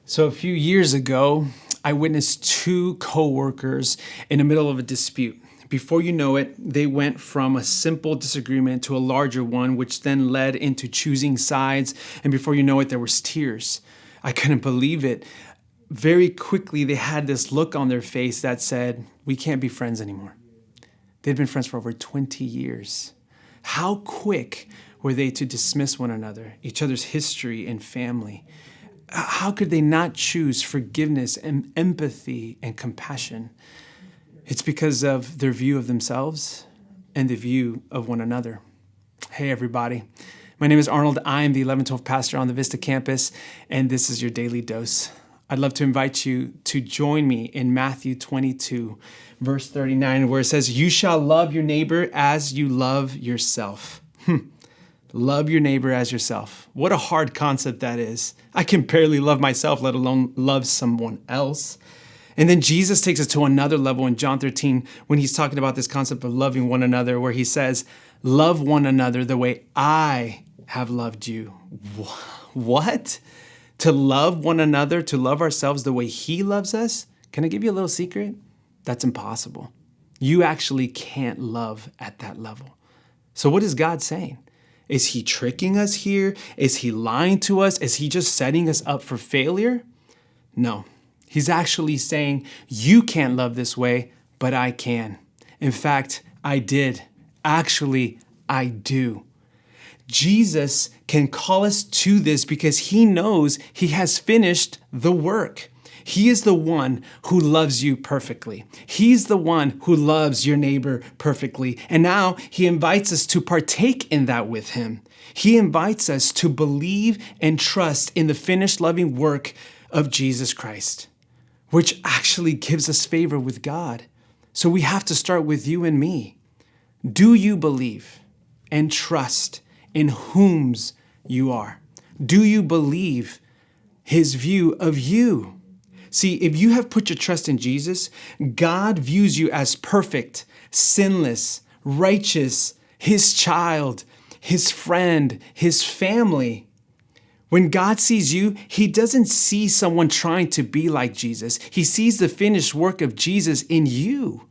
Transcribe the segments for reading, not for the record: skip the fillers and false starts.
So a few years ago, I witnessed two coworkers in the middle of a dispute. Before you know it, they went from a simple disagreement to a larger one, which then led into choosing sides. And before you know it, there was tears. I couldn't believe it. Very quickly, they had this look on their face that said, we can't be friends anymore. They'd been friends for over 20 years. How quick were they to dismiss one another, each other's history and family? How could they not choose forgiveness and empathy and compassion? It's because of their view of themselves and the view of one another. Hey, everybody. My name is Arnold. I am the 1112 pastor on the Vista campus, and this is your daily dose. I'd love to invite you to join me in Matthew 22, verse 39, where it says, "You shall love your neighbor as you love yourself." Love your neighbor as yourself. What a hard concept that is. I can barely love myself, let alone love someone else. And then Jesus takes it to another level in John 13 when he's talking about this concept of loving one another, where he says, love one another the way I have loved you. What? To love one another, to love ourselves the way he loves us? Can I give you a little secret? That's impossible. You actually can't love at that level. So what is God saying? Is he tricking us here? Is he lying to us? Is he just setting us up for failure? No, he's actually saying, you can't love this way, but I can. In fact, I did. Actually, I do. Jesus can call us to this because he knows he has finished the work. He is the one who loves you perfectly. He's the one who loves your neighbor perfectly. And now he invites us to partake in that with him. He invites us to believe and trust in the finished loving work of Jesus Christ, which actually gives us favor with God. So we have to start with you and me. Do you believe and trust in whom's you are? Do you believe his view of you? See, if you have put your trust in Jesus, God views you as perfect, sinless, righteous, his child, his friend, his family. When God sees you, he doesn't see someone trying to be like Jesus. He sees the finished work of Jesus in you.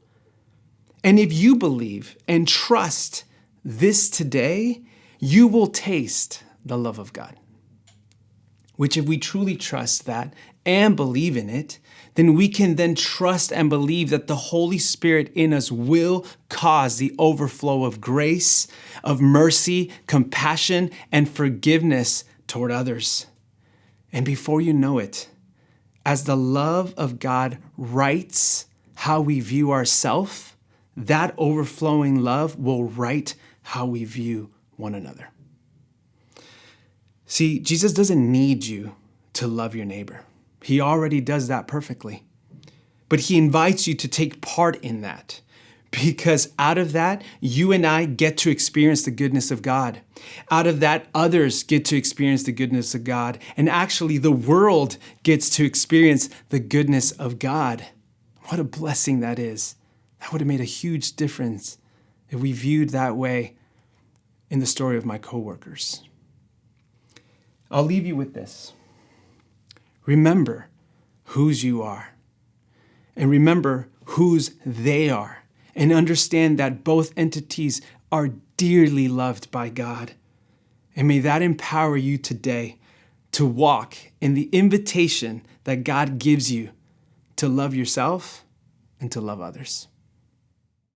And if you believe and trust this today, you will taste the love of God. Which if we truly trust that and believe in it, then we can then trust and believe that the Holy Spirit in us will cause the overflow of grace, of mercy, compassion, and forgiveness toward others. And before you know it, as the love of God writes how we view ourselves, that overflowing love will write how we view one another. See, Jesus doesn't need you to love your neighbor. He already does that perfectly. But he invites you to take part in that, because out of that, you and I get to experience the goodness of God. Out of that, others get to experience the goodness of God. And actually, the world gets to experience the goodness of God. What a blessing that is. That would have made a huge difference if we viewed that way in the story of my coworkers. I'll leave you with this. Remember whose you are, and remember whose they are, and understand that both entities are dearly loved by God. And may that empower you today to walk in the invitation that God gives you to love yourself and to love others.